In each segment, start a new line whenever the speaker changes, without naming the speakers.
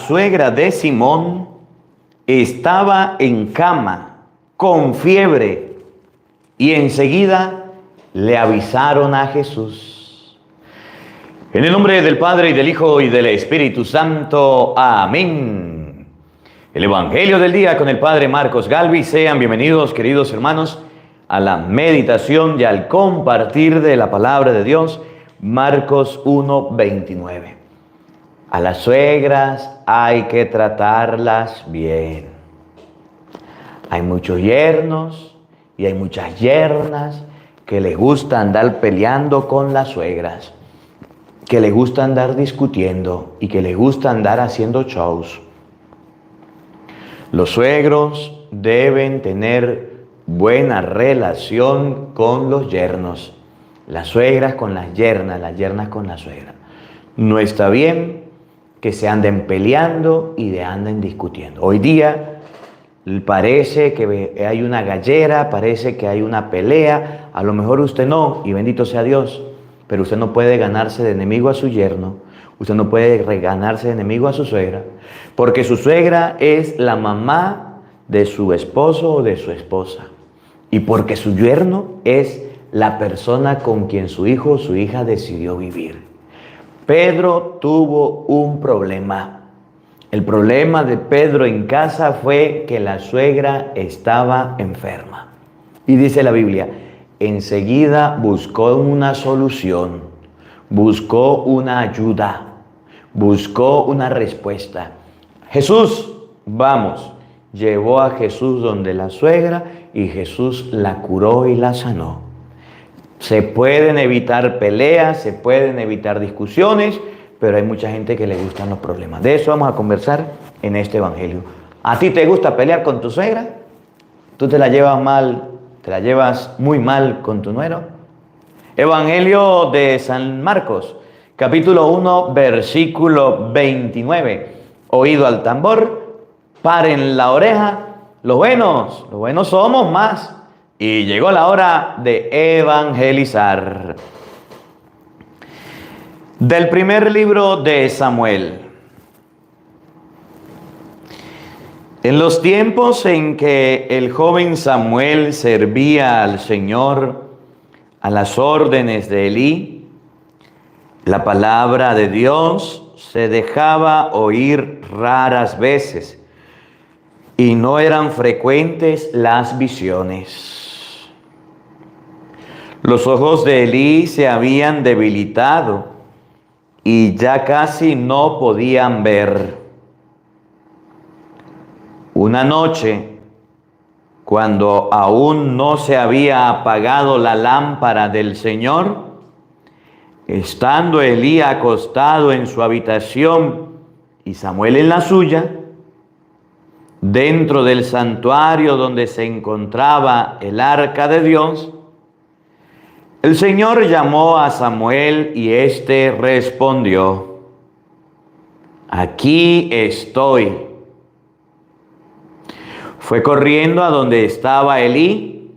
suegra de Simón estaba en cama, con fiebre, y enseguida le avisaron a Jesús. En el nombre del Padre, y del Hijo, y del Espíritu Santo. Amén. El Evangelio del día con el Padre Marcos Galvis. Sean bienvenidos, queridos hermanos, a la meditación y al compartir de la palabra de Dios. Marcos 1:29. A las suegras hay que tratarlas bien. Hay muchos yernos y hay muchas yernas que les gusta andar peleando con las suegras, que les gusta andar discutiendo y que les gusta andar haciendo shows. Los suegros deben tener buena relación con los yernos, las suegras con las yernas con la suegra. No está bien que se anden peleando y anden discutiendo. Hoy día parece que hay una gallera, parece que hay una pelea. A lo mejor usted no, y bendito sea Dios, pero usted no puede ganarse de enemigo a su yerno, usted no puede ganarse de enemigo a su suegra, porque su suegra es la mamá de su esposo o de su esposa, y porque su yerno es la persona con quien su hijo o su hija decidió vivir. Pedro tuvo un problema. El problema de Pedro en casa fue que la suegra estaba enferma. Y dice la Biblia, enseguida buscó una solución, buscó una ayuda, buscó una respuesta. Jesús, vamos. Llevó a Jesús donde la suegra y Jesús la curó y la sanó. Se pueden evitar peleas, se pueden evitar discusiones, pero hay mucha gente que le gustan los problemas. De eso vamos a conversar en este evangelio. ¿A ti te gusta pelear con tu suegra? ¿Tú te la llevas mal, te la llevas muy mal con tu nuero? Evangelio de San Marcos, capítulo 1, versículo 29. Oído al tambor, paren la oreja, los buenos somos más. Y llegó la hora de evangelizar. Del primer libro de Samuel. En los tiempos en que el joven Samuel servía al Señor a las órdenes de Elí, la palabra de Dios se dejaba oír raras veces y no eran frecuentes las visiones. Los ojos de Elí se habían debilitado y ya casi no podían ver. Una noche, cuando aún no se había apagado la lámpara del Señor, estando Elí acostado en su habitación y Samuel en la suya, dentro del santuario donde se encontraba el arca de Dios, el Señor llamó a Samuel y éste respondió, aquí estoy. Fue corriendo a donde estaba Elí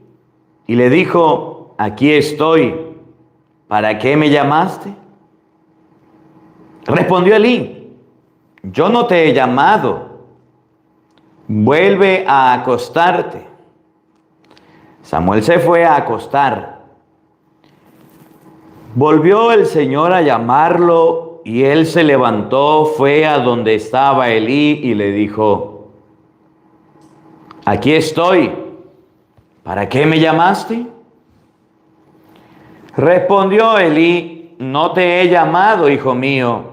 y le dijo, aquí estoy, ¿para qué me llamaste? Respondió Elí, yo no te he llamado, vuelve a acostarte. Samuel se fue a acostar. Volvió el Señor a llamarlo y él se levantó, fue a donde estaba Elí y le dijo, aquí estoy, ¿para qué me llamaste? Respondió Elí, no te he llamado, hijo mío,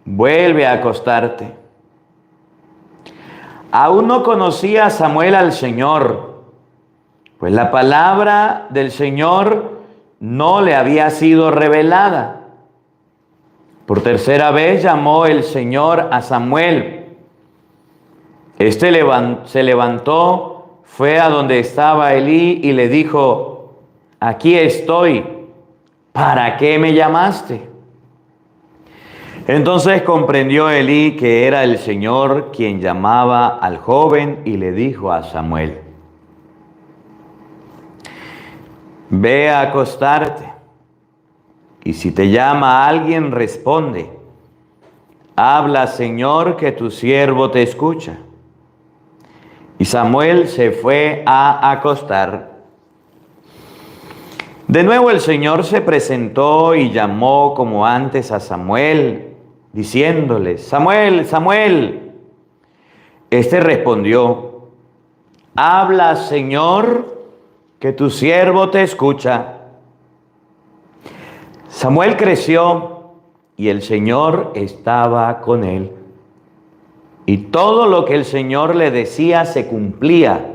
vuelve a acostarte. Aún no conocía Samuel al Señor, pues la palabra del Señor no le había sido revelada. Por tercera vez llamó el Señor a Samuel. Este se levantó, fue a donde estaba Elí y le dijo, aquí estoy, ¿para qué me llamaste? Entonces comprendió Elí que era el Señor quien llamaba al joven y le dijo a Samuel, ve a acostarte, y si te llama alguien, responde, Habla, Señor, que tu siervo te escucha. Y Samuel se fue a acostar. De nuevo el Señor se presentó y llamó como antes a Samuel, diciéndole: Samuel, Samuel. Este respondió: Habla, Señor, que tu siervo te escucha. Samuel creció y el Señor estaba con él. Y todo lo que el Señor le decía se cumplía.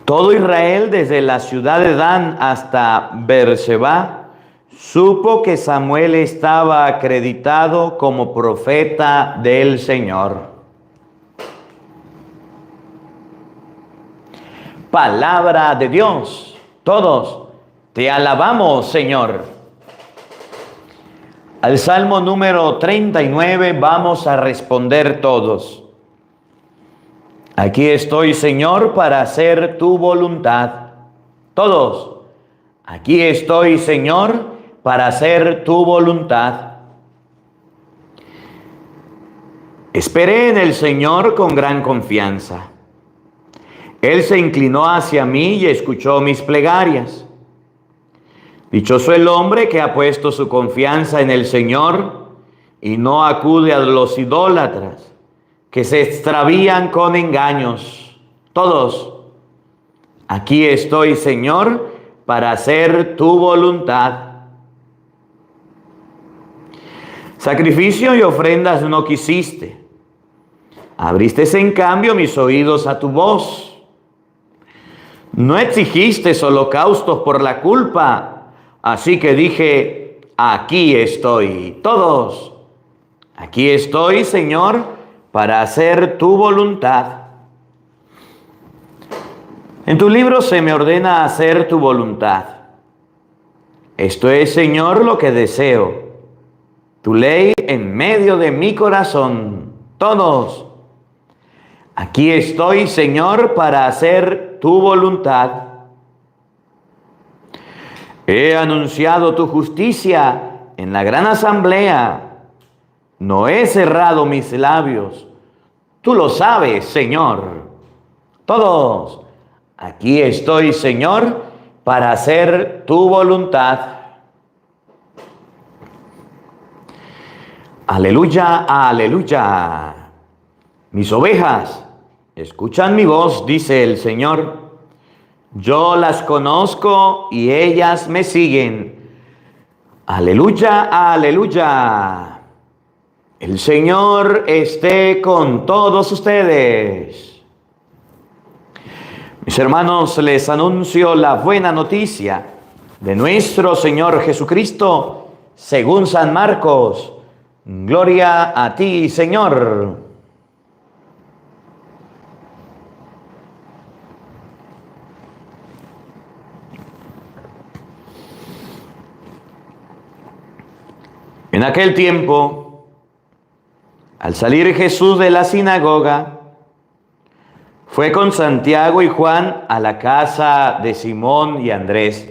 Todo Israel, desde la ciudad de Dan hasta Beerseba, supo que Samuel estaba acreditado como profeta del Señor. Palabra de Dios. Todos te alabamos, Señor. Al Salmo número 39 vamos a responder todos. Aquí estoy, Señor, para hacer tu voluntad. Todos. Aquí estoy, Señor, para hacer tu voluntad. Esperé en el Señor con gran confianza. Él se inclinó hacia mí y escuchó mis plegarias. Dichoso el hombre que ha puesto su confianza en el Señor y no acude a los idólatras, que se extravían con engaños. Todos. Aquí estoy, Señor, para hacer tu voluntad. Sacrificio y ofrendas no quisiste. Abriste en cambio mis oídos a tu voz. No exigiste holocaustos por la culpa, así que dije: aquí estoy. Todos. Aquí estoy, Señor, para hacer tu voluntad. En tu libro se me ordena hacer tu voluntad. Esto es, Señor, lo que deseo. Tu ley en medio de mi corazón. Todos. Aquí estoy, Señor, para hacer tu voluntad. He anunciado tu justicia en la gran asamblea. No he cerrado mis labios. Tú lo sabes, Señor. Todos. Aquí estoy, Señor, para hacer tu voluntad. Aleluya, aleluya. Mis ovejas escuchan mi voz, dice el Señor. Yo las conozco y ellas me siguen. Aleluya, aleluya. El Señor esté con todos ustedes. Mis hermanos, les anuncio la buena noticia de nuestro Señor Jesucristo según San Marcos. Gloria a ti, Señor. En aquel tiempo, al salir Jesús de la sinagoga, fue con Santiago y Juan a la casa de Simón y Andrés.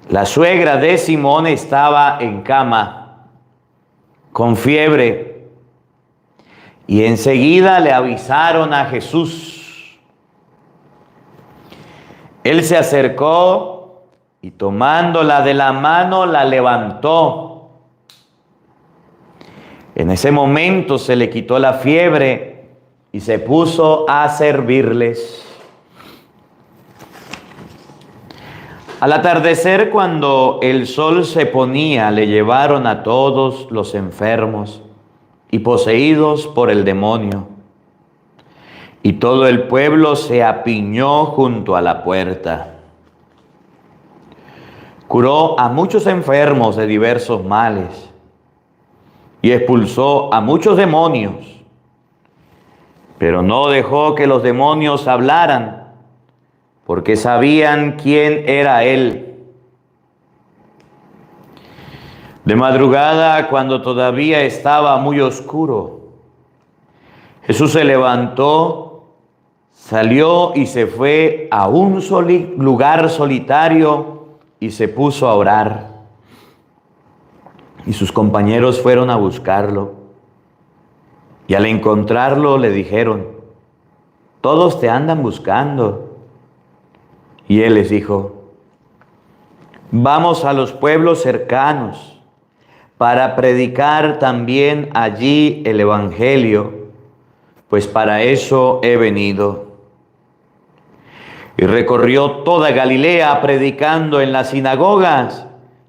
La suegra de Simón estaba en cama, con fiebre, y enseguida le avisaron a Jesús. Él se acercó y tomándola de la mano la levantó. En ese momento se le quitó la fiebre y se puso a servirles. Al atardecer, cuando el sol se ponía, le llevaron a todos los enfermos y poseídos por el demonio. Y todo el pueblo se apiñó junto a la puerta. Curó a muchos enfermos de diversos males y expulsó a muchos demonios, pero no dejó que los demonios hablaran, porque sabían quién era él. De madrugada, cuando todavía estaba muy oscuro, Jesús se levantó, salió y se fue a un lugar solitario y se puso a orar. Y sus compañeros fueron a buscarlo. Y al encontrarlo le dijeron: todos te andan buscando. Y él les dijo: vamos a los pueblos cercanos para predicar también allí el evangelio, pues para eso he venido. Y recorrió toda Galilea predicando en las sinagogas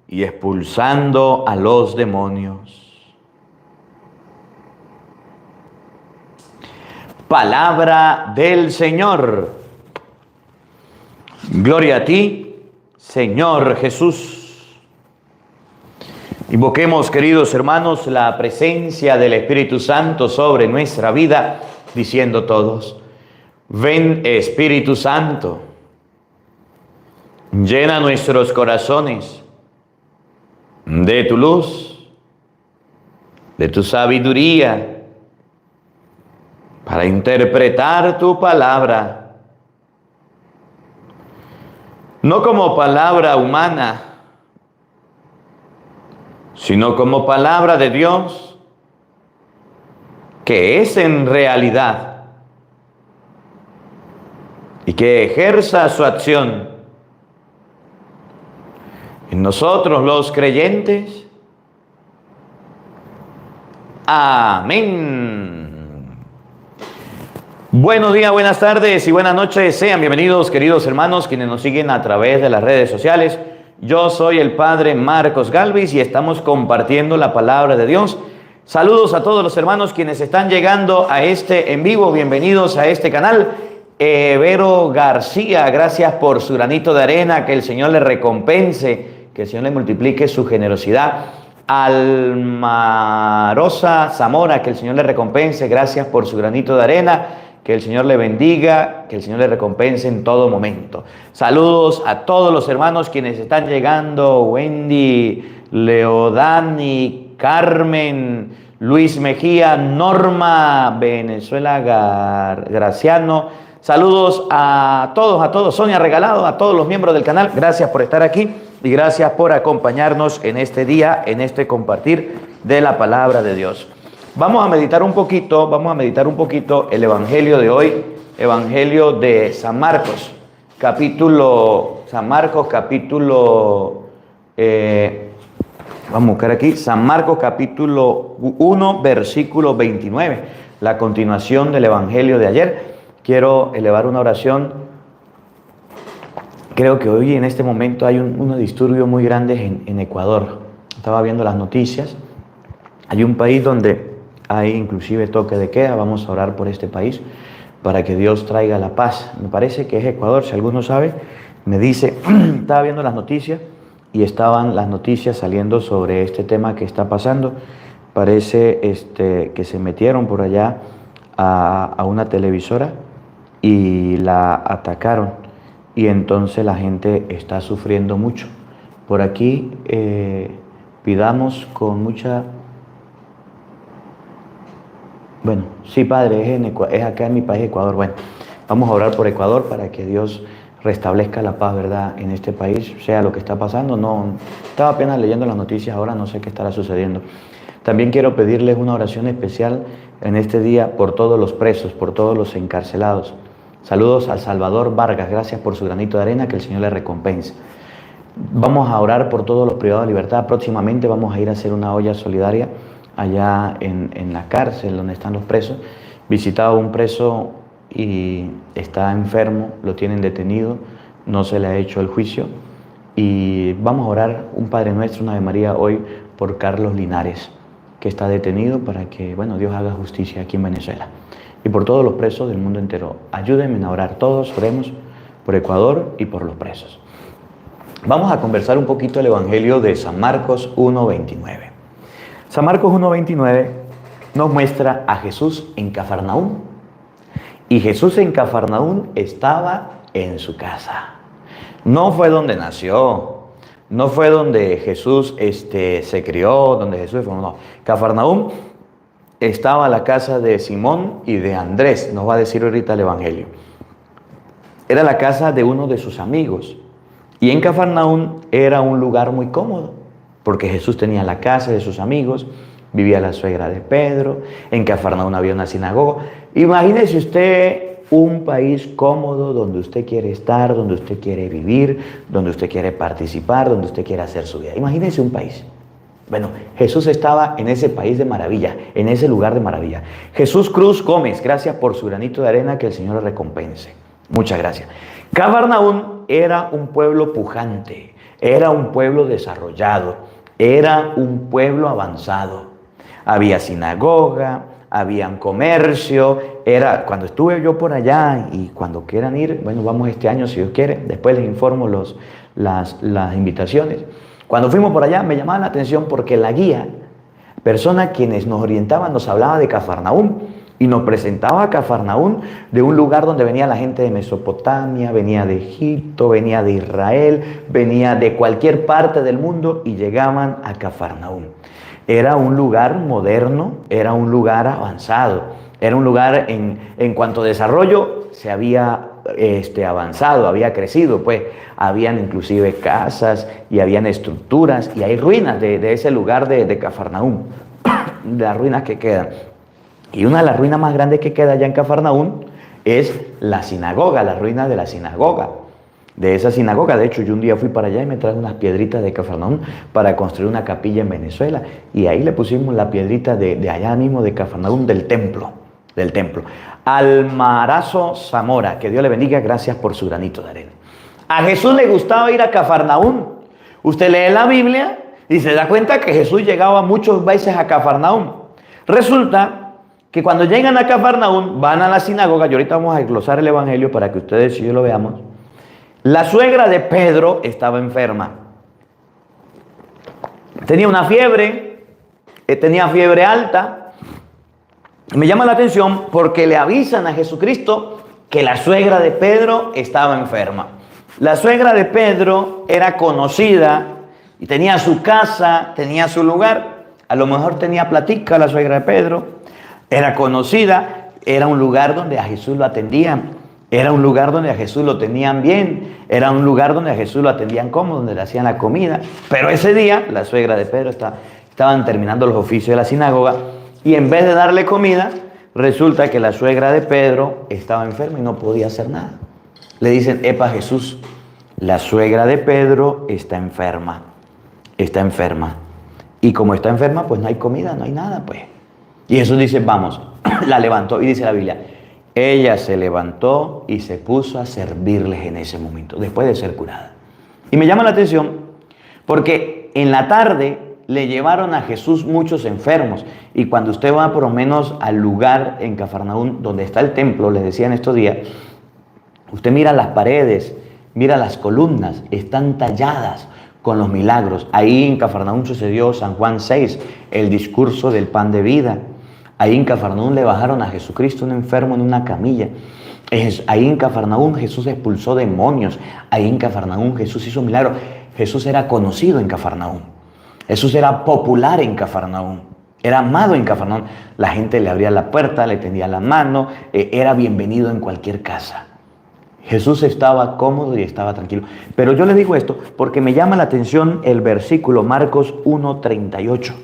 y expulsando a los demonios. Palabra del Señor. Gloria a ti, Señor Jesús. Invoquemos, queridos hermanos, la presencia del Espíritu Santo sobre nuestra vida, diciendo todos: ven, Espíritu Santo, llena nuestros corazones de tu luz, de tu sabiduría, para interpretar tu palabra, no como palabra humana, sino como palabra de Dios, que es en realidad, y que ejerza su acción en nosotros los creyentes. Amén. Buenos días, buenas tardes y buenas noches. Sean bienvenidos, queridos hermanos, quienes nos siguen a través de las redes sociales. Yo soy el Padre Marcos Galvis y estamos compartiendo la palabra de Dios. Saludos a todos los hermanos quienes están llegando a este en vivo. Bienvenidos a este canal. Vero García, gracias por su granito de arena. Que el Señor le recompense, que el Señor le multiplique su generosidad. Alma Rosa Zamora, que el Señor le recompense. Gracias por su granito de arena. Que el Señor le bendiga, que el Señor le recompense en todo momento. Saludos a todos los hermanos quienes están llegando: Wendy, Leodani, Carmen, Luis Mejía, Norma, Venezuela, Graciano. Saludos a todos, Sonia Regalado, a todos los miembros del canal. Gracias por estar aquí y gracias por acompañarnos en este día, en este compartir de la palabra de Dios. Vamos a meditar un poquito el evangelio de hoy, evangelio de San Marcos, capítulo, vamos a buscar aquí, San Marcos capítulo 1, versículo 29, la continuación del evangelio de ayer. Quiero elevar una oración. Creo que hoy en este momento hay unos disturbios muy grandes en Ecuador. Estaba viendo las noticias. Hay un país donde hay inclusive toque de queda. Vamos a orar por este país para que Dios traiga la paz. Me parece que es Ecuador, si alguno sabe, me dice. Estaba viendo las noticias y estaban las noticias saliendo sobre este tema que está pasando. Parece que se metieron por allá a una televisora y la atacaron, y entonces la gente está sufriendo mucho. Por aquí pidamos con mucha... Bueno, sí, Padre, es acá en mi país, Ecuador. Bueno, vamos a orar por Ecuador para que Dios restablezca la paz, ¿verdad?, en este país, sea lo que está pasando. No, estaba apenas leyendo las noticias ahora, no sé qué estará sucediendo. También quiero pedirles una oración especial en este día por todos los presos, por todos los encarcelados. Saludos a Salvador Vargas, gracias por su granito de arena, que el Señor le recompense. Vamos a orar por todos los privados de libertad. Próximamente vamos a ir a hacer una olla solidaria allá en la cárcel donde están los presos. Visitaba un preso y está enfermo, lo tienen detenido, no se le ha hecho el juicio. Y vamos a orar un Padre Nuestro, una Ave María hoy por Carlos Linares, que está detenido, para que, bueno, Dios haga justicia aquí en Venezuela. Y por todos los presos del mundo entero. Ayúdenme a orar todos, oremos por Ecuador y por los presos. Vamos a conversar un poquito el Evangelio de San Marcos 1:29. San Marcos 1:29 nos muestra a Jesús en Cafarnaúm. Y Jesús en Cafarnaúm estaba en su casa. No fue donde nació, no fue donde Jesús se crió, donde Jesús fue, no. Cafarnaúm estaba la casa de Simón y de Andrés, nos va a decir ahorita el Evangelio. Era la casa de uno de sus amigos. Y en Cafarnaún era un lugar muy cómodo, porque Jesús tenía la casa de sus amigos, vivía la suegra de Pedro, en Cafarnaún había una sinagoga. Imagínese usted un país cómodo donde usted quiere estar, donde usted quiere vivir, donde usted quiere participar, donde usted quiere hacer su vida. Imagínese un país. Bueno, Jesús estaba en ese país de maravilla, en ese lugar de maravilla. Jesús Cruz Gómez, gracias por su granito de arena, que el Señor le recompense. Muchas gracias. Cafarnaún era un pueblo pujante, era un pueblo desarrollado, era un pueblo avanzado. Había sinagoga, había comercio, cuando estuve yo por allá y cuando quieran ir, bueno, vamos este año si Dios quiere, después les informo las invitaciones. Cuando fuimos por allá me llamaba la atención porque la guía, persona quienes nos orientaban, nos hablaba de Cafarnaún y nos presentaba a Cafarnaún de un lugar donde venía la gente de Mesopotamia, venía de Egipto, venía de Israel, venía de cualquier parte del mundo y llegaban a Cafarnaún. Era un lugar moderno, era un lugar avanzado, era un lugar en cuanto a desarrollo se había avanzado, había crecido, pues habían inclusive casas y habían estructuras y hay ruinas de ese lugar de Cafarnaún, de las ruinas que quedan. Y una de las ruinas más grandes que queda allá en Cafarnaún es la sinagoga, las ruinas de la sinagoga. De esa sinagoga, de hecho, yo un día fui para allá y me traje unas piedritas de Cafarnaún para construir una capilla en Venezuela. Y ahí le pusimos la piedrita de allá mismo de Cafarnaún, del templo. Almarazo Zamora, que Dios le bendiga, gracias por su granito de arena. A Jesús le gustaba ir a Cafarnaún. Usted lee la Biblia y se da cuenta que Jesús llegaba muchas veces a Cafarnaún. Resulta que cuando llegan a Cafarnaún, van a la sinagoga, y ahorita vamos a desglosar el evangelio para que ustedes y yo lo veamos. La suegra de Pedro estaba enferma. Tenía una fiebre, tenía fiebre alta. Me llama la atención porque le avisan a Jesucristo que la suegra de Pedro estaba enferma. La suegra de Pedro era conocida y tenía su casa, tenía su lugar. A lo mejor tenía platica la suegra de Pedro. Era conocida, era un lugar donde a Jesús lo atendían. Era un lugar donde a Jesús lo tenían bien, era un lugar donde a Jesús lo atendían cómodo, donde le hacían la comida. Pero ese día, la suegra de Pedro estaban terminando los oficios de la sinagoga y en vez de darle comida, resulta que la suegra de Pedro estaba enferma y no podía hacer nada. Le dicen, epa Jesús, la suegra de Pedro está enferma. Y como está enferma, pues no hay comida, no hay nada, pues. Y Jesús dice, vamos, la levantó y dice la Biblia, ella se levantó y se puso a servirles en ese momento, después de ser curada. Y me llama la atención porque en la tarde le llevaron a Jesús muchos enfermos. Y cuando usted va por lo menos al lugar en Cafarnaún donde está el templo, les decía en estos días, usted mira las paredes, mira las columnas, están talladas con los milagros. Ahí en Cafarnaún sucedió San Juan 6, el discurso del pan de vida. Ahí en Cafarnaún le bajaron a Jesucristo un enfermo en una camilla. Ahí en Cafarnaún Jesús expulsó demonios. Ahí en Cafarnaún Jesús hizo milagros. Jesús era conocido en Cafarnaún. Jesús era popular en Cafarnaún. Era amado en Cafarnaún. La gente le abría la puerta, le tendía la mano. Era bienvenido en cualquier casa. Jesús estaba cómodo y estaba tranquilo. Pero yo le digo esto porque me llama la atención el versículo Marcos 1:38.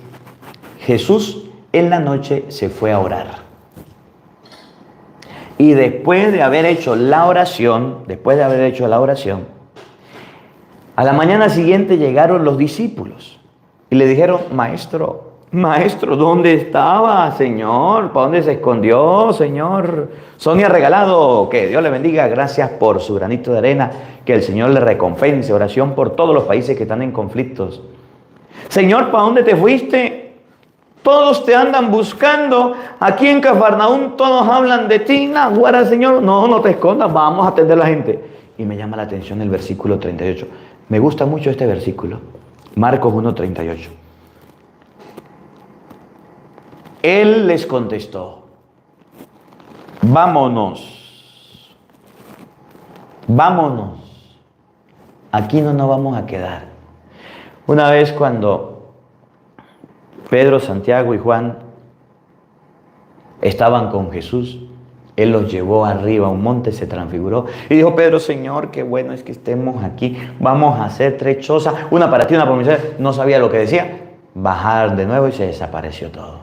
Jesús en la noche se fue a orar. Y después de haber hecho la oración, a la mañana siguiente llegaron los discípulos y le dijeron, Maestro, ¿dónde estaba, Señor? ¿Para dónde se escondió, Señor? Sonia Regalado, que Dios le bendiga, gracias por su granito de arena, que el Señor le recompense. Oración por todos los países que están en conflictos. Señor, ¿para dónde te fuiste? Todos te andan buscando. Aquí en Cafarnaún todos hablan de ti. Naguará, Señor, no te escondas, vamos a atender a la gente. Y me llama la atención el versículo 38. Me gusta mucho este versículo. Marcos 1:38. Él les contestó, vámonos, aquí no nos vamos a quedar. Una vez cuando Pedro, Santiago y Juan estaban con Jesús, Él los llevó arriba a un monte, se transfiguró y dijo: Pedro, Señor, qué bueno es que estemos aquí. Vamos a hacer 3 chozas, una para ti, una para mí. No sabía lo que decía. Bajar de nuevo y se desapareció todo.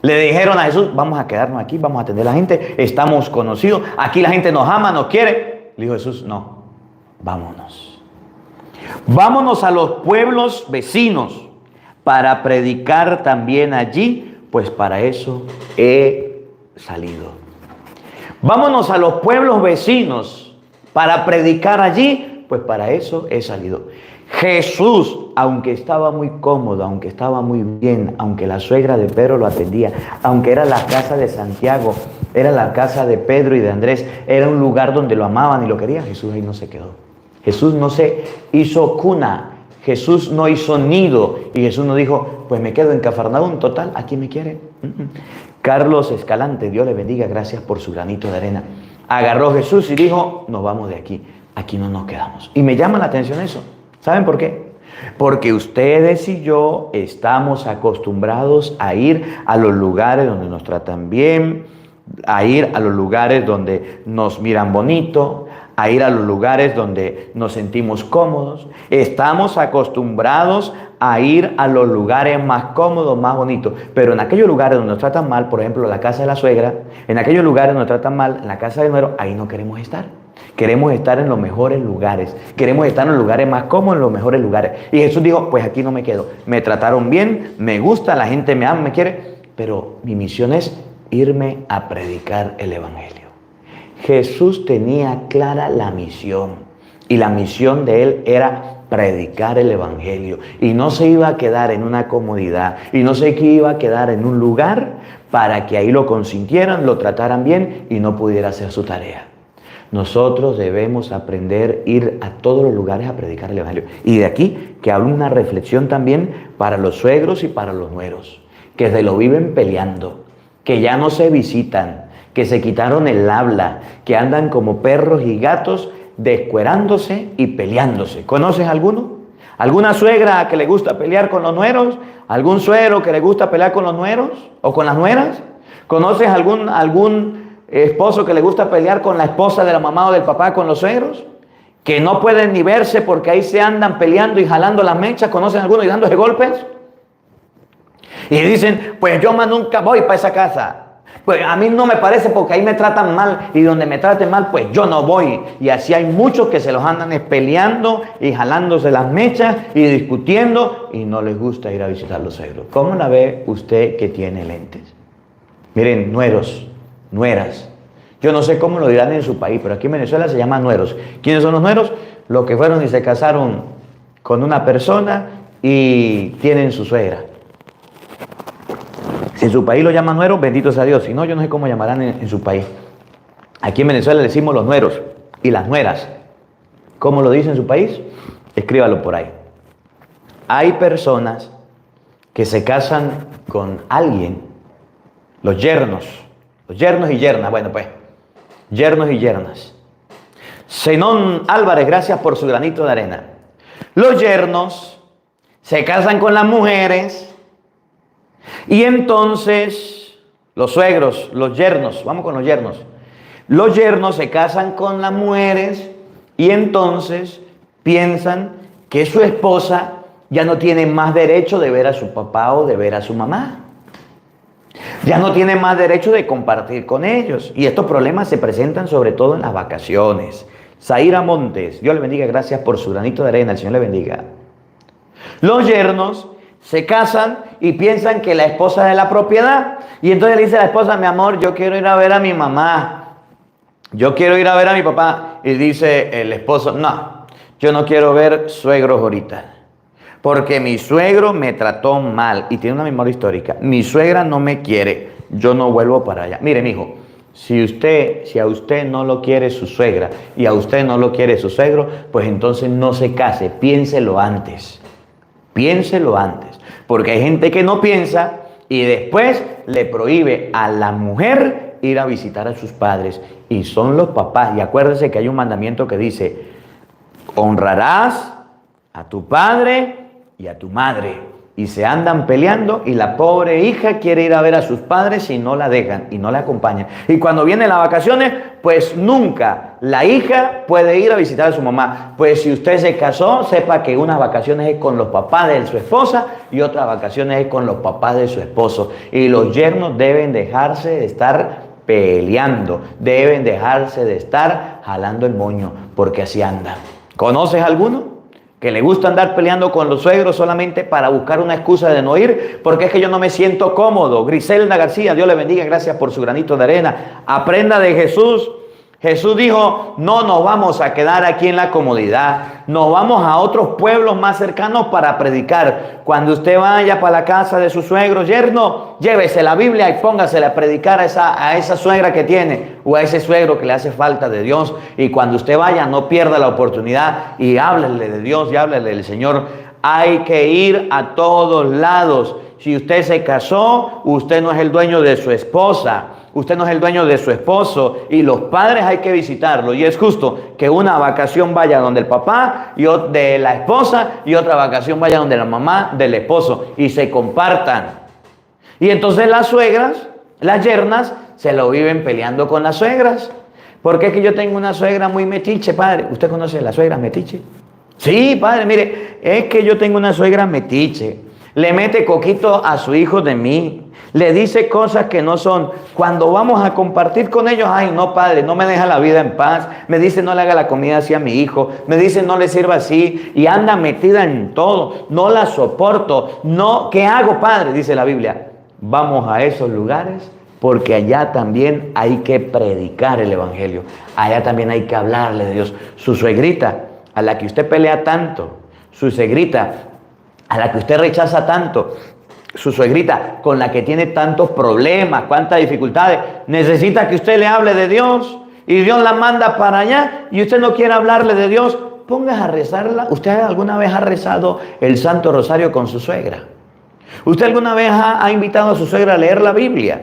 Le dijeron a Jesús: vamos a quedarnos aquí, vamos a atender a la gente, estamos conocidos, aquí la gente nos ama, nos quiere. Le dijo Jesús: no, vámonos. Vámonos a los pueblos vecinos para predicar también allí, pues para eso he salido. Vámonos a los pueblos vecinos para predicar allí, pues para eso he salido. Jesús, aunque estaba muy cómodo, aunque estaba muy bien, aunque la suegra de Pedro lo atendía, aunque era la casa de Santiago, era la casa de Pedro y de Andrés, era un lugar donde lo amaban y lo querían, Jesús ahí no se quedó. Jesús no se hizo cuna, Jesús no hizo nido y Jesús no dijo: pues me quedo en Cafarnaúm, total, aquí me quiere. Carlos Escalante, Dios le bendiga, gracias por su granito de arena. Agarró Jesús y dijo: nos vamos de aquí, aquí no nos quedamos. Y me llama la atención eso. ¿Saben por qué? Porque ustedes y yo estamos acostumbrados a ir a los lugares donde nos tratan bien, a ir a los lugares donde nos miran bonito, a ir a los lugares donde nos sentimos cómodos. Estamos acostumbrados a ir a los lugares más cómodos, más bonitos. Pero en aquellos lugares donde nos tratan mal, por ejemplo, la casa de la suegra, en aquellos lugares donde nos tratan mal, en la casa de nuero, ahí no queremos estar. Queremos estar en los mejores lugares. Queremos estar en los lugares más cómodos, en los mejores lugares. Y Jesús dijo: pues aquí no me quedo. Me trataron bien, me gusta, la gente me ama, me quiere, pero mi misión es irme a predicar el evangelio. Jesús tenía clara la misión, y la misión de él era predicar el evangelio, y no se iba a quedar en una comodidad, y no se iba a quedar en un lugar para que ahí lo consintieran, lo trataran bien y no pudiera hacer su tarea. Nosotros debemos aprender a ir a todos los lugares a predicar el evangelio. Y de aquí que hablo una reflexión también para los suegros y para los nueros, que se lo viven peleando, que ya no se visitan, que se quitaron el habla, que andan como perros y gatos descuerándose y peleándose. ¿Conoces alguno? ¿Alguna suegra que le gusta pelear con los nueros? ¿Algún suegro que le gusta pelear con los nueros o con las nueras? ¿Conoces algún esposo que le gusta pelear con la esposa de la mamá o del papá, con los suegros? Que no pueden ni verse porque ahí se andan peleando y jalando las mechas. ¿Conocen alguno y dándose golpes? Y dicen: pues yo más nunca voy para esa casa. Pues a mí no me parece porque ahí me tratan mal, y donde me traten mal, pues yo no voy. Y así hay muchos que se los andan peleando y jalándose las mechas y discutiendo, y no les gusta ir a visitar los suegros. ¿Cómo la ve usted que tiene lentes? Miren, nueros, nueras. Yo no sé cómo lo dirán en su país, pero aquí en Venezuela se llaman nueros. ¿Quiénes son los nueros? Los que fueron y se casaron con una persona y tienen su suegra. Si en su país lo llaman nueros, bendito sea Dios. Si no, yo no sé cómo llamarán en su país. Aquí en Venezuela le decimos los nueros y las nueras. ¿Cómo lo dice en su país? Escríbalo por ahí. Hay personas que se casan con alguien, los yernos y yernas, bueno pues, yernos y yernas. Zenón Álvarez, gracias por su granito de arena. Los yernos se casan con las mujeres. Y entonces, los suegros, los yernos, vamos con los yernos. Los yernos se casan con las mujeres y entonces piensan que su esposa ya no tiene más derecho de ver a su papá o de ver a su mamá. Ya no tiene más derecho de compartir con ellos. Y estos problemas se presentan sobre todo en las vacaciones. Zaira Montes, Dios le bendiga, gracias por su granito de arena, el Señor le bendiga. Los yernos se casan y piensan que la esposa es de la propiedad. Y entonces le dice a la esposa: mi amor, yo quiero ir a ver a mi mamá. Yo quiero ir a ver a mi papá. Y dice el esposo: no, yo no quiero ver suegros ahorita. Porque mi suegro me trató mal. Y tiene una memoria histórica. Mi suegra no me quiere. Yo no vuelvo para allá. Mire, mijo, si a usted no lo quiere su suegra y a usted no lo quiere su suegro, pues entonces no se case. Piénselo antes. Piénselo antes, porque hay gente que no piensa y después le prohíbe a la mujer ir a visitar a sus padres, y son los papás. Y acuérdense que hay un mandamiento que dice: honrarás a tu padre y a tu madre. y se andan peleando y la pobre hija quiere ir a ver a sus padres y no la dejan y no la acompañan. Y cuando vienen las vacaciones, pues nunca la hija puede ir a visitar a su mamá. Pues si usted se casó, sepa que unas vacaciones es con los papás de su esposa y otras vacaciones es con los papás de su esposo. Y los yernos deben dejarse de estar peleando, deben dejarse de estar jalando el moño, porque así anda. ¿Conoces alguno que le gusta andar peleando con los suegros solamente para buscar una excusa de no ir? Porque es que yo no me siento cómodo. Griselda García, Dios le bendiga, gracias por su granito de arena. Aprenda de Jesús. Jesús dijo, no nos vamos a quedar aquí en la comodidad, nos vamos a otros pueblos más cercanos para predicar. Cuando usted vaya para la casa de su suegro, yerno, llévese la Biblia y póngasela a predicar a esa suegra que tiene o a ese suegro que le hace falta de Dios. Y cuando usted vaya, no pierda la oportunidad y háblele de Dios y háblele del Señor. Hay que ir a todos lados. Si usted se casó, usted no es el dueño de su esposa. Usted no es el dueño de su esposo y los padres hay que visitarlo. Y es justo que una vacación vaya donde el papá y de la esposa y otra vacación vaya donde la mamá del esposo y se compartan. Y entonces las suegras, las yernas, se lo viven peleando con las suegras. Porque es que yo tengo una suegra muy metiche, padre. ¿Usted conoce la suegra metiche? Sí, padre, mire, es que yo tengo una suegra metiche. Le mete coquito a su hijo de mí. Le dice cosas que no son. Cuando vamos a compartir con ellos, ay no padre, no me deja la vida en paz. Me dice no le haga la comida así a mi hijo. Me dice no le sirva así. Y anda metida en todo. No la soporto. No, ¿qué hago padre? Dice la Biblia. Vamos a esos lugares porque allá también hay que predicar el evangelio. Allá también hay que hablarle de Dios. Su suegrita, a la que usted pelea tanto. Su suegrita, a la que usted rechaza tanto. Su suegrita con la que tiene tantos problemas, cuántas dificultades, necesita que usted le hable de Dios y Dios la manda para allá y usted no quiere hablarle de Dios, póngase a rezarla. ¿Usted alguna vez ha rezado el Santo Rosario con su suegra? ¿Usted alguna vez ha invitado a su suegra a leer la Biblia?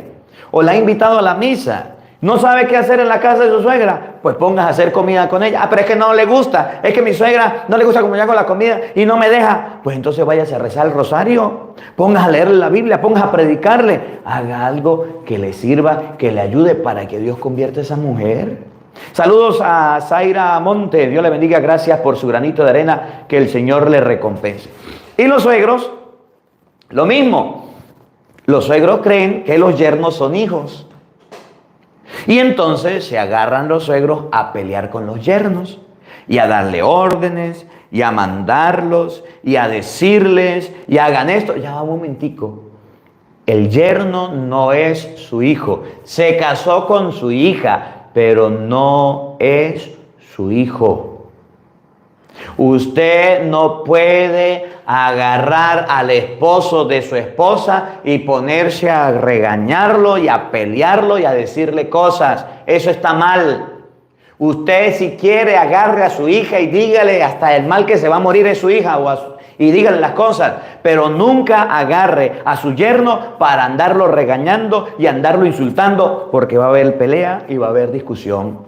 ¿O la ha invitado a la misa? ¿No sabe qué hacer en la casa de su suegra? Pues póngase a hacer comida con ella. Ah, pero es que no le gusta. Es que mi suegra no le gusta como yo hago la comida y no me deja. Pues entonces váyase a rezar el rosario. Póngase a leerle la Biblia, póngase a predicarle. Haga algo que le sirva, que le ayude para que Dios convierta a esa mujer. Saludos a Zaira Monte. Dios le bendiga. Gracias por su granito de arena. Que el Señor le recompense. Y los suegros, lo mismo. Los suegros creen que los yernos son hijos. Y entonces se agarran los suegros a pelear con los yernos y a darle órdenes y a mandarlos y a decirles y hagan esto. Ya va un momentico. El yerno no es su hijo. Se casó con su hija, pero no es su hijo. Usted no puede agarrar al esposo de su esposa y ponerse a regañarlo y a pelearlo y a decirle cosas. Eso está mal. Usted si quiere agarre a su hija y dígale hasta el mal que se va a morir es su hija y dígale las cosas. Pero nunca agarre a su yerno para andarlo regañando y andarlo insultando porque va a haber pelea y va a haber discusión.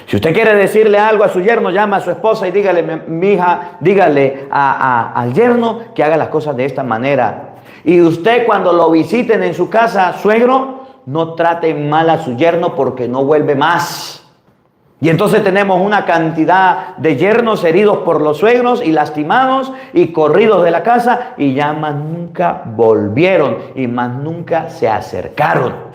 Si usted quiere decirle algo a su yerno, llama a su esposa y dígale, mi hija, dígale al yerno que haga las cosas de esta manera. Y usted cuando lo visiten en su casa, suegro, no trate mal a su yerno porque no vuelve más. Y entonces tenemos una cantidad de yernos heridos por los suegros y lastimados y corridos de la casa y ya más nunca volvieron y más nunca se acercaron.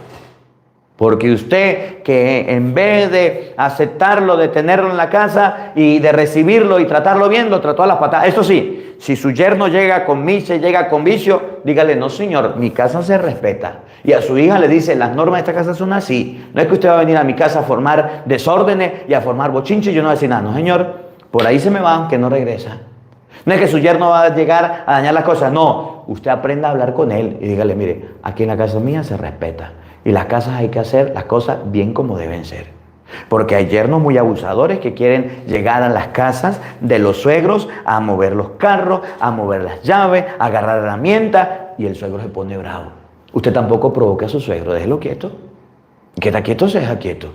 Porque usted que en vez de aceptarlo, de tenerlo en la casa y de recibirlo y tratarlo bien, lo trató a las patadas. Eso sí, si su yerno llega con miche, llega con vicio, dígale, no señor, mi casa se respeta. Y a su hija le dice, las normas de esta casa son así. No es que usted va a venir a mi casa a formar desórdenes y a formar bochinches y yo no voy a decir nada. No señor, por ahí se me va, que no regresa. No es que su yerno va a llegar a dañar las cosas. No, usted aprenda a hablar con él y dígale, mire, aquí en la casa mía se respeta. Y las casas hay que hacer las cosas bien como deben ser. Porque hay yernos muy abusadores que quieren llegar a las casas de los suegros a mover los carros, a mover las llaves, a agarrar herramientas y el suegro se pone bravo. Usted tampoco provoca a su suegro, déjelo quieto. Que está quieto, se deja quieto.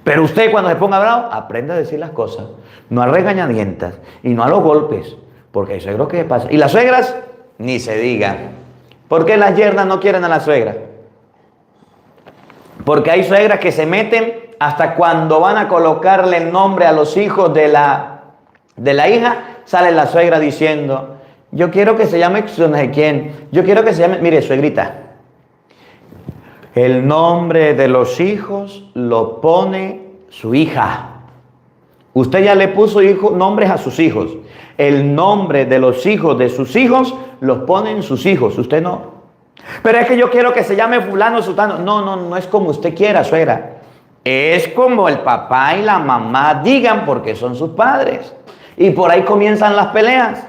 Pero usted cuando se ponga bravo, aprenda a decir las cosas. No a regañadientas y no a los golpes. Porque hay suegros que pasa. Y las suegras, ni se diga. ¿Por qué las yernas no quieren a la suegra? Porque hay suegras que se meten hasta cuando van a colocarle el nombre a los hijos de la hija, sale la suegra diciendo, yo quiero que se llame no sé quién, yo quiero que se llame, mire, suegrita, el nombre de los hijos lo pone su hija. Usted ya le puso nombres a sus hijos. El nombre de los hijos de sus hijos los ponen sus hijos, usted no. Pero es que yo quiero que se llame fulano, sultano. No es como usted quiera, suegra. Es como el papá y la mamá digan porque son sus padres. Y por ahí comienzan las peleas.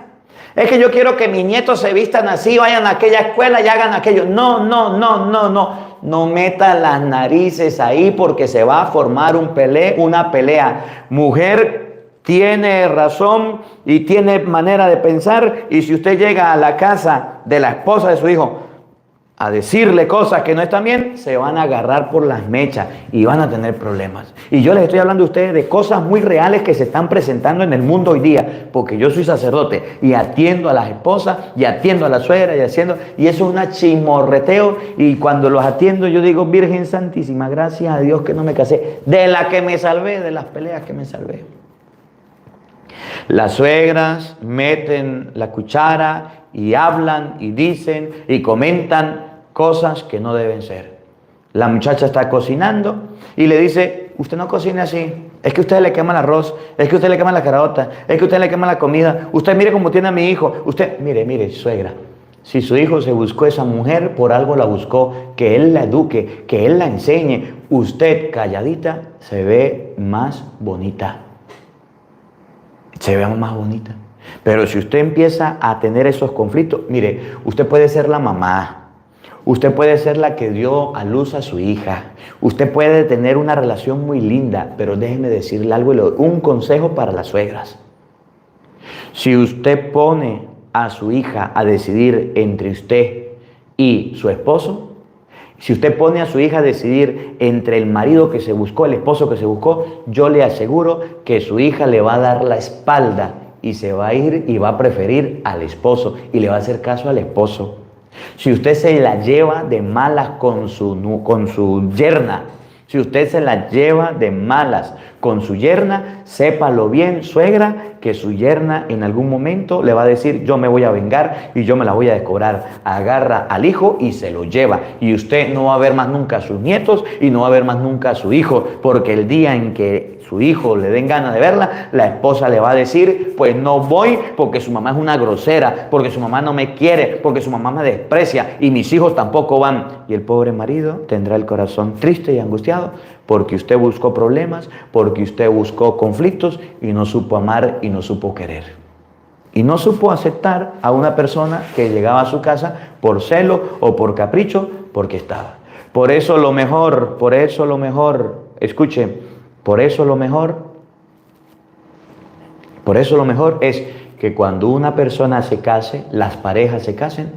Es que yo quiero que mis nietos se vistan así, vayan a aquella escuela y hagan aquello. No. No meta las narices ahí porque se va a formar una pelea. Mujer tiene razón y tiene manera de pensar. Y si usted llega a la casa de la esposa de su hijo a decirle cosas que no están bien, se van a agarrar por las mechas y van a tener problemas. Y yo les estoy hablando a ustedes de cosas muy reales que se están presentando en el mundo hoy día, porque yo soy sacerdote y atiendo a las esposas y atiendo a la suegra y eso es una chismorreteo, y cuando los atiendo yo digo, Virgen Santísima, gracias a Dios que no me casé, de la que me salvé, de las peleas que me salvé. Las suegras meten la cuchara y hablan y dicen y comentan cosas que no deben ser. La muchacha está cocinando y le dice, usted no cocine así, es que usted le quema el arroz, es que usted le quema la caraota, es que usted le quema la comida, usted mire cómo tiene a mi hijo, usted, mire, suegra, si su hijo se buscó esa mujer, por algo la buscó, que él la eduque, que él la enseñe, usted calladita se ve más bonita. Se ve más bonita. Pero si usted empieza a tener esos conflictos, mire, usted puede ser la mamá, usted puede ser la que dio a luz a su hija, usted puede tener una relación muy linda, pero déjeme decirle algo, un consejo para las suegras. Si usted pone a su hija a decidir entre usted y su esposo, si usted pone a su hija a decidir entre el marido que se buscó, el esposo que se buscó, yo le aseguro que su hija le va a dar la espalda y se va a ir y va a preferir al esposo y le va a hacer caso al esposo. Si usted se la lleva de malas con su yerna, si usted se la lleva de malas con su yerna, sépalo bien, suegra, que su yerna en algún momento le va a decir, yo me voy a vengar y yo me la voy a descobrar. Agarra al hijo y se lo lleva. Y usted no va a ver más nunca a sus nietos y no va a ver más nunca a su hijo, porque el día en que su hijo le den ganas de verla, la esposa le va a decir, pues no voy porque su mamá es una grosera, porque su mamá no me quiere, porque su mamá me desprecia y mis hijos tampoco van. Y el pobre marido tendrá el corazón triste y angustiado porque usted buscó problemas, porque usted buscó conflictos y no supo amar y no supo querer. Y no supo aceptar a una persona que llegaba a su casa por celo o por capricho, porque estaba. Por eso lo mejor, escuche, por eso lo mejor es que cuando una persona se case, las parejas se casen,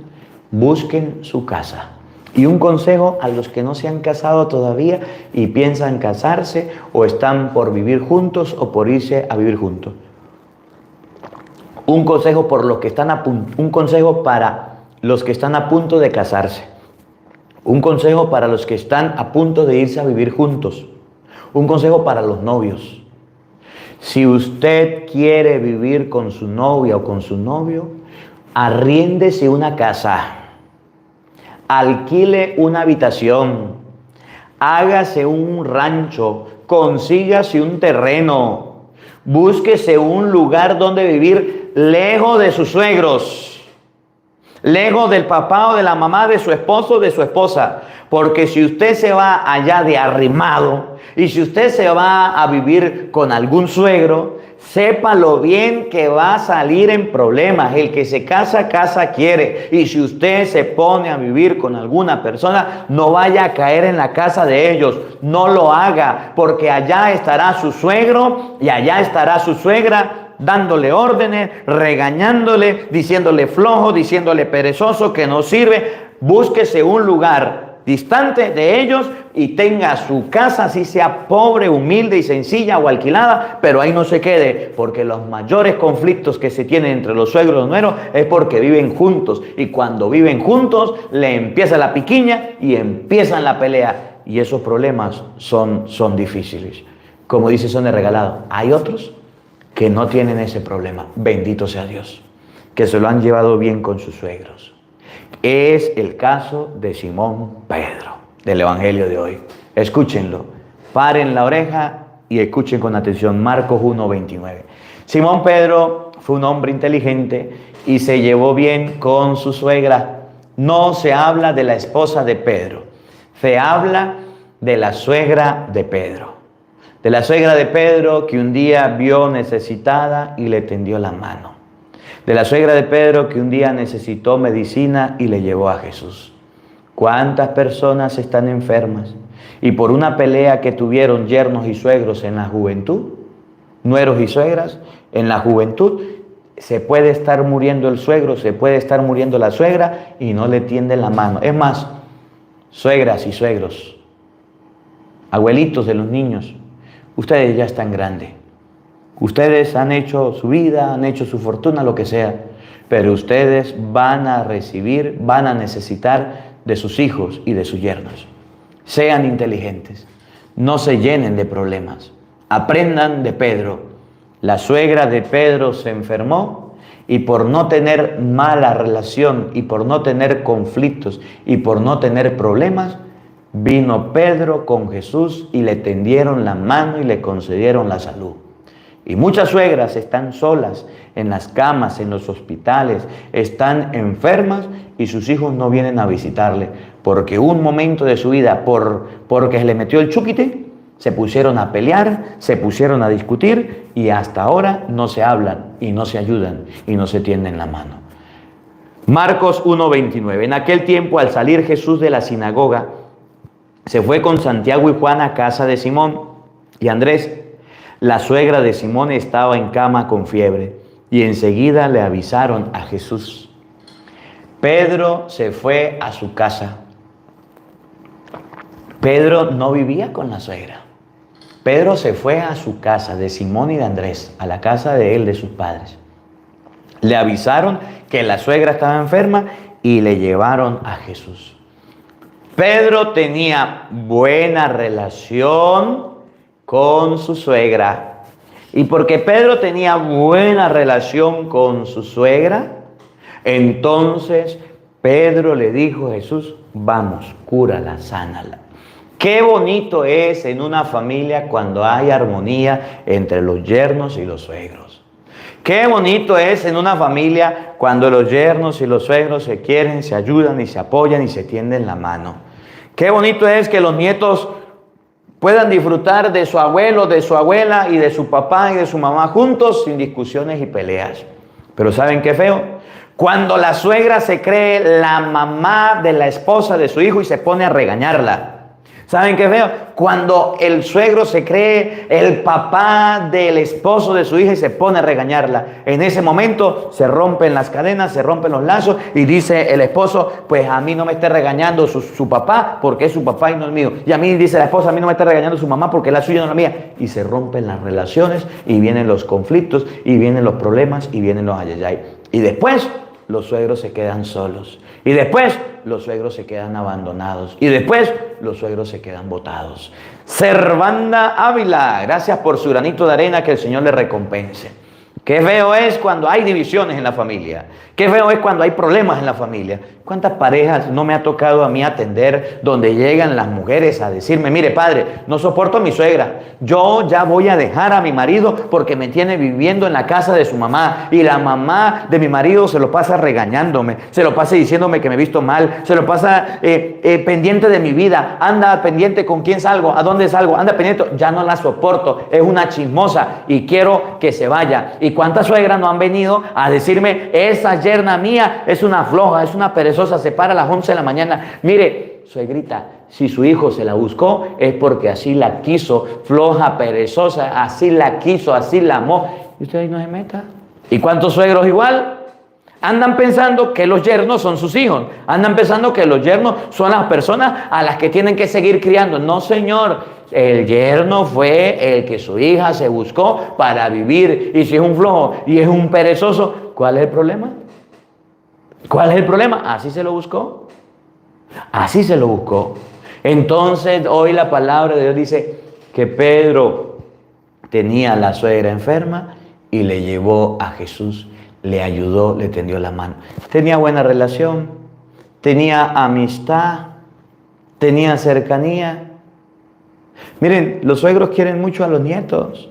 busquen su casa. Y un consejo a los que no se han casado todavía y piensan casarse o están por vivir juntos o por irse a vivir juntos. Un consejo para los que están a punto de casarse. Un consejo para los que están a punto de irse a vivir juntos. Un consejo para los novios. Si usted quiere vivir con su novia o con su novio, arriéndese una casa. Alquile una habitación, hágase un rancho, consígase un terreno, búsquese un lugar donde vivir lejos de sus suegros, lejos del papá o de la mamá de su esposo o de su esposa, porque si usted se va allá de arrimado y si usted se va a vivir con algún suegro, sépalo bien que va a salir en problemas. El que se casa, casa quiere. Y si usted se pone a vivir con alguna persona, no vaya a caer en la casa de ellos. No lo haga, porque allá estará su suegro y allá estará su suegra dándole órdenes, regañándole, diciéndole flojo, diciéndole perezoso, que no sirve. Búsquese un lugar distante de ellos y tenga su casa, así sea pobre, humilde y sencilla o alquilada, pero ahí no se quede, porque los mayores conflictos que se tienen entre los suegros y los nueros es porque viven juntos, y cuando viven juntos le empieza la piquiña y empiezan la pelea, y esos problemas son difíciles. Como dice Sonia Regalado, hay otros que no tienen ese problema, bendito sea Dios, que se lo han llevado bien con sus suegros. Es el caso de Simón Pedro, del Evangelio de hoy. Escúchenlo, paren la oreja y escuchen con atención Marcos 1:29. Simón Pedro fue un hombre inteligente y se llevó bien con su suegra. No se habla de la esposa de Pedro, se habla de la suegra de Pedro. De la suegra de Pedro que un día vio necesitada y le tendió la mano. De la suegra de Pedro que un día necesitó medicina y le llevó a Jesús. ¿Cuántas personas están enfermas? Y por una pelea que tuvieron yernos y suegros en la juventud, nueros y suegras, en la juventud, se puede estar muriendo el suegro, se puede estar muriendo la suegra y no le tienden la mano. Es más, suegras y suegros, abuelitos de los niños, ustedes ya están grandes. Ustedes han hecho su vida, han hecho su fortuna, lo que sea, pero ustedes van a recibir, van a necesitar de sus hijos y de sus yernos. Sean inteligentes, no se llenen de problemas. Aprendan de Pedro. La suegra de Pedro se enfermó y por no tener mala relación y por no tener conflictos y por no tener problemas, vino Pedro con Jesús y le tendieron la mano y le concedieron la salud. Y muchas suegras están solas en las camas, en los hospitales, están enfermas y sus hijos no vienen a visitarle porque un momento de su vida, porque se le metió el chúquite, se pusieron a pelear, se pusieron a discutir y hasta ahora no se hablan y no se ayudan y no se tienden la mano. Marcos 1:29. En aquel tiempo, al salir Jesús de la sinagoga, se fue con Santiago y Juan a casa de Simón y Andrés. La suegra de Simón estaba en cama con fiebre y enseguida le avisaron a Jesús. Pedro se fue a su casa. Pedro no vivía con la suegra. Pedro se fue a su casa de Simón y de Andrés, a la casa de él, de sus padres. Le avisaron que la suegra estaba enferma y le llevaron a Jesús. Pedro tenía buena relación con su suegra. Y porque Pedro tenía buena relación con su suegra, entonces Pedro le dijo a Jesús, vamos, cúrala, sánala. Qué bonito es en una familia cuando hay armonía entre los yernos y los suegros. Qué bonito es en una familia cuando los yernos y los suegros se quieren, se ayudan y se apoyan y se tienden la mano. Qué bonito es que los nietos puedan disfrutar de su abuelo, de su abuela y de su papá y de su mamá juntos sin discusiones y peleas. Pero ¿saben qué feo? Cuando la suegra se cree la mamá de la esposa de su hijo y se pone a regañarla. ¿Saben qué feo? Cuando el suegro se cree el papá del esposo de su hija y se pone a regañarla. En ese momento se rompen las cadenas, se rompen los lazos y dice el esposo, pues a mí no me esté regañando su papá porque es su papá y no el mío. Y a mí dice la esposa, a mí no me está regañando su mamá porque la suya no es la mía. Y se rompen las relaciones y vienen los conflictos y vienen los problemas y vienen los ayayay. Y después los suegros se quedan solos. Y después los suegros se quedan abandonados. Y después los suegros se quedan botados. Servanda Ávila, gracias por su granito de arena, que el Señor le recompense. Qué feo es cuando hay divisiones en la familia. Qué feo es cuando hay problemas en la familia. ¿Cuántas parejas no me ha tocado a mí atender donde llegan las mujeres a decirme, mire padre, no soporto a mi suegra, yo ya voy a dejar a mi marido porque me tiene viviendo en la casa de su mamá y la mamá de mi marido se lo pasa regañándome, se lo pasa diciéndome que me he visto mal, se lo pasa pendiente de mi vida, anda pendiente con quién salgo, a dónde salgo, anda pendiente, ya no la soporto, es una chismosa y quiero que se vaya. ¿Y cuántas suegras no han venido a decirme, esa yerna mía es una floja, es una perezosa, se para a las 11 de la mañana? Mire, suegrita, si su hijo se la buscó es porque así la quiso, floja, perezosa, así la quiso, así la amó. Y usted ahí no se meta. ¿Y cuántos suegros igual? Andan pensando que los yernos son sus hijos. Andan pensando que los yernos son las personas a las que tienen que seguir criando. No, señor. El yerno fue el que su hija se buscó para vivir. Y si es un flojo y es un perezoso, ¿cuál es el problema? ¿Cuál es el problema? Así se lo buscó. Así se lo buscó. Entonces, hoy la palabra de Dios dice que Pedro tenía a la suegra enferma y le llevó a Jesús. Le ayudó, le tendió la mano. Tenía buena relación, tenía amistad, tenía cercanía. Miren, los suegros quieren mucho a los nietos.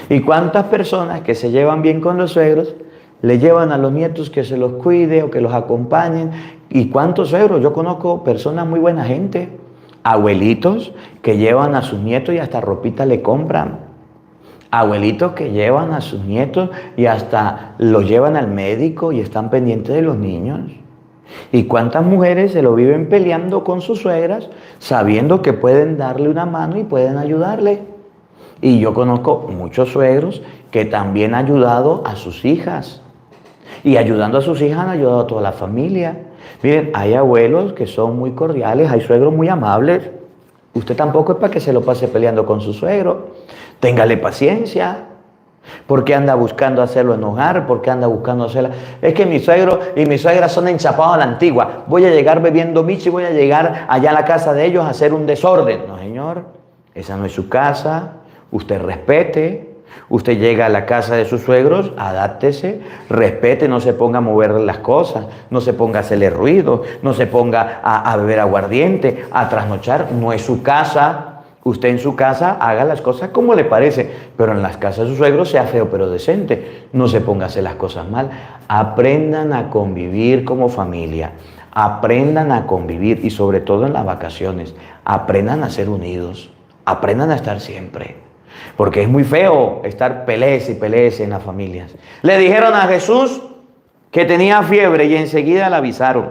¿Y cuántas personas que se llevan bien con los suegros le llevan a los nietos que se los cuide o que los acompañen? ¿Y cuántos suegros? Yo conozco personas muy buena gente, abuelitos que llevan a sus nietos y hasta ropita le compran. Abuelitos que llevan a sus nietos y hasta los llevan al médico y están pendientes de los niños. ¿Y cuántas mujeres se lo viven peleando con sus suegras sabiendo que pueden darle una mano y pueden ayudarle? Y yo conozco muchos suegros que también han ayudado a sus hijas. Y ayudando a sus hijas han ayudado a toda la familia. Miren, hay abuelos que son muy cordiales, hay suegros muy amables. Usted tampoco es para que se lo pase peleando con su suegro. Téngale paciencia. ¿Por qué anda buscando hacerlo enojar? ¿Por qué anda buscando hacerla? Es que mi suegro y mi suegra son enchapados a la antigua. Voy a llegar bebiendo michi, voy a llegar allá a la casa de ellos a hacer un desorden. No, señor. Esa no es su casa. Usted respete. Usted llega a la casa de sus suegros, adáptese, respete, no se ponga a mover las cosas, no se ponga a hacerle ruido, no se ponga a beber aguardiente, a trasnochar. No es su casa. Usted en su casa haga las cosas como le parece, pero en las casas de sus suegros sea feo pero decente. No se ponga a hacer las cosas mal. Aprendan a convivir como familia. Aprendan a convivir y sobre todo en las vacaciones. Aprendan a ser unidos. Aprendan a estar siempre. Porque es muy feo estar pelees y pelees en las familias. Le dijeron a Jesús que tenía fiebre y enseguida le avisaron.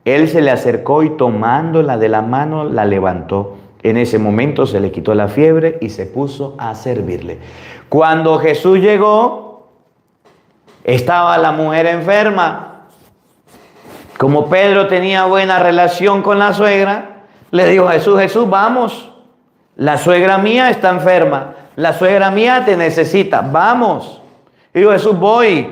Él se le acercó y tomándola de la mano la levantó. En ese momento se le quitó la fiebre y se puso a servirle. Cuando Jesús llegó, estaba la mujer enferma. Como Pedro tenía buena relación con la suegra, le dijo a Jesús, Jesús, vamos. La suegra mía está enferma. La suegra mía te necesita. Vamos. Y dijo Jesús, voy.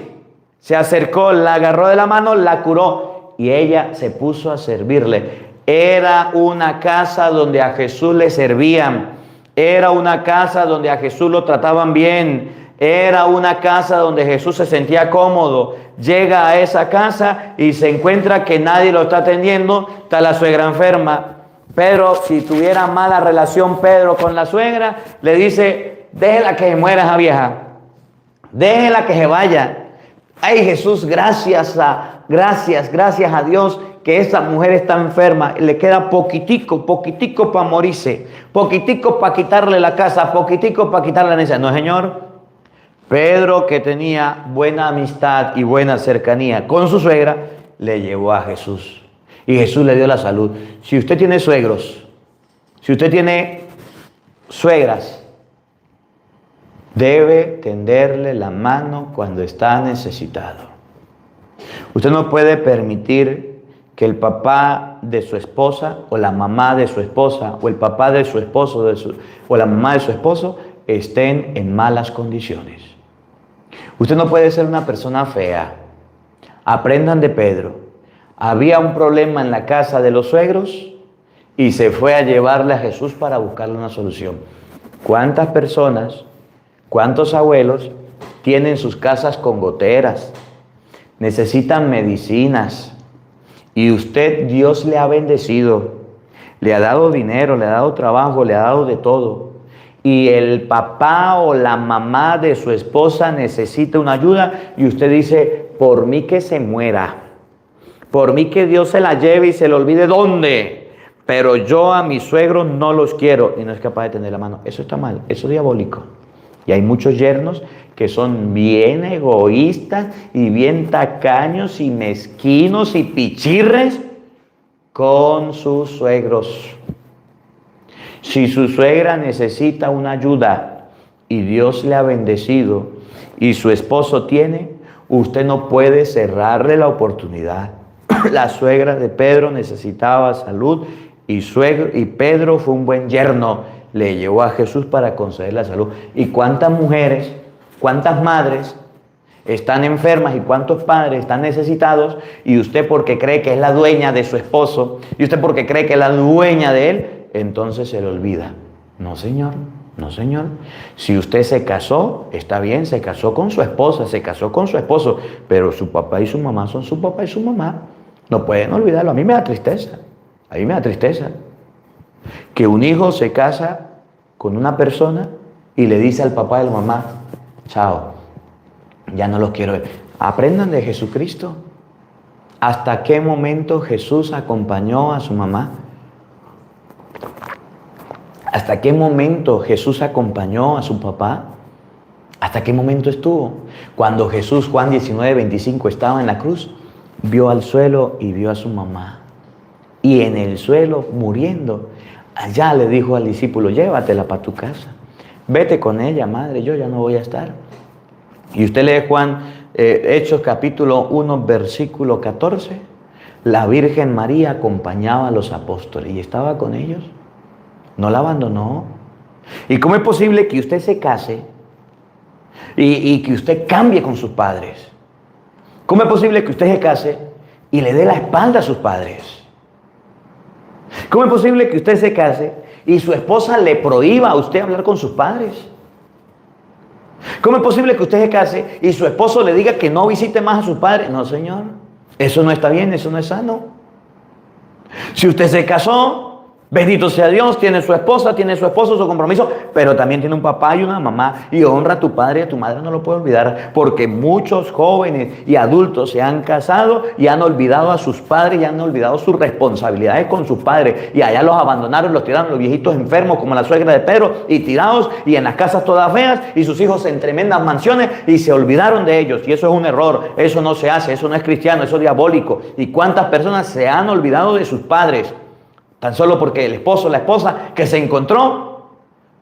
Se acercó, la agarró de la mano, la curó. Y ella se puso a servirle. Era una casa donde a Jesús le servían. Era una casa donde a Jesús lo trataban bien. Era una casa donde Jesús se sentía cómodo. Llega a esa casa y se encuentra que nadie lo está atendiendo. Está la suegra enferma. Pedro, si tuviera mala relación Pedro con la suegra, le dice, déjela que se muera esa vieja. Déjela que se vaya. Ay, Jesús, gracias a Dios que esa mujer está enferma. Le queda poquitico para morirse. Poquitico para quitarle la casa, poquitico para quitarle la necesidad. No, señor. Pedro, que tenía buena amistad y buena cercanía con su suegra, le llevó a Jesús. Y Jesús le dio la salud. Si usted tiene suegros, si usted tiene suegras, debe tenderle la mano cuando está necesitado. Usted no puede permitir que el papá de su esposa o la mamá de su esposa o el papá de su esposo o la mamá de su esposo estén en malas condiciones. Usted no puede ser una persona fea. Aprendan de Pedro. Había un problema en la casa de los suegros y se fue a llevarle a Jesús para buscarle una solución. ¿Cuántas personas, cuántos abuelos tienen sus casas con goteras? Necesitan medicinas. Y usted, Dios le ha bendecido. Le ha dado dinero, le ha dado trabajo, le ha dado de todo. Y el papá o la mamá de su esposa necesita una ayuda y usted dice, por mí que se muera. Por mí que Dios se la lleve y se le olvide dónde. Pero yo a mis suegros no los quiero. Y no es capaz de tender la mano. Eso está mal. Eso es diabólico. Y hay muchos yernos que son bien egoístas y bien tacaños y mezquinos y pichirres con sus suegros. Si su suegra necesita una ayuda y Dios le ha bendecido y su esposo tiene, Usted no puede cerrarle la oportunidad. La suegra de Pedro necesitaba salud y Pedro fue un buen yerno. Le llevó a Jesús para conceder la salud. ¿Y cuántas mujeres, cuántas madres están enfermas y cuántos padres están necesitados? Y usted, porque cree que es la dueña de su esposo, y usted porque cree que es la dueña de él, entonces se le olvida. No, señor. No, señor. Si usted se casó, está bien, se casó con su esposa, se casó con su esposo, pero su papá y su mamá son su papá y su mamá. No pueden olvidarlo. A mí me da tristeza. A mí me da tristeza que un hijo se casa con una persona y le dice al papá y a la mamá: chao, ya no los quiero ver. Aprendan de Jesucristo. ¿Hasta qué momento Jesús acompañó a su mamá? ¿Hasta qué momento Jesús acompañó a su papá? ¿Hasta qué momento estuvo? Cuando Jesús, Juan 19:25, estaba en la cruz, vio al suelo y vio a su mamá. Y en el suelo, muriendo, allá le dijo al discípulo: llévatela para tu casa. Vete con ella, madre, yo ya no voy a estar. Y usted lee Hechos capítulo 1, versículo 14. La Virgen María acompañaba a los apóstoles y estaba con ellos. No la abandonó. ¿Y cómo es posible que usted se case y que usted cambie con sus padres? ¿Cómo es posible que usted se case y le dé la espalda a sus padres? ¿Cómo es posible que usted se case y su esposa le prohíba a usted hablar con sus padres? ¿Cómo es posible que usted se case y su esposo le diga que no visite más a sus padres? No, señor. Eso no está bien, eso no es sano. Si usted se casó, bendito sea Dios, tiene su esposa, tiene su esposo, su compromiso, pero también tiene un papá y una mamá, y honra a tu padre y a tu madre, no lo puede olvidar, porque muchos jóvenes y adultos se han casado y han olvidado a sus padres y han olvidado sus responsabilidades con sus padres, y allá los abandonaron, los tiraron, los viejitos enfermos como la suegra de Pedro, y tirados, y en las casas todas feas, y sus hijos en tremendas mansiones, y se olvidaron de ellos, y eso es un error, eso no se hace, eso no es cristiano, eso es diabólico. ¿Y cuántas personas se han olvidado de sus padres? Tan solo porque el esposo o la esposa que se encontró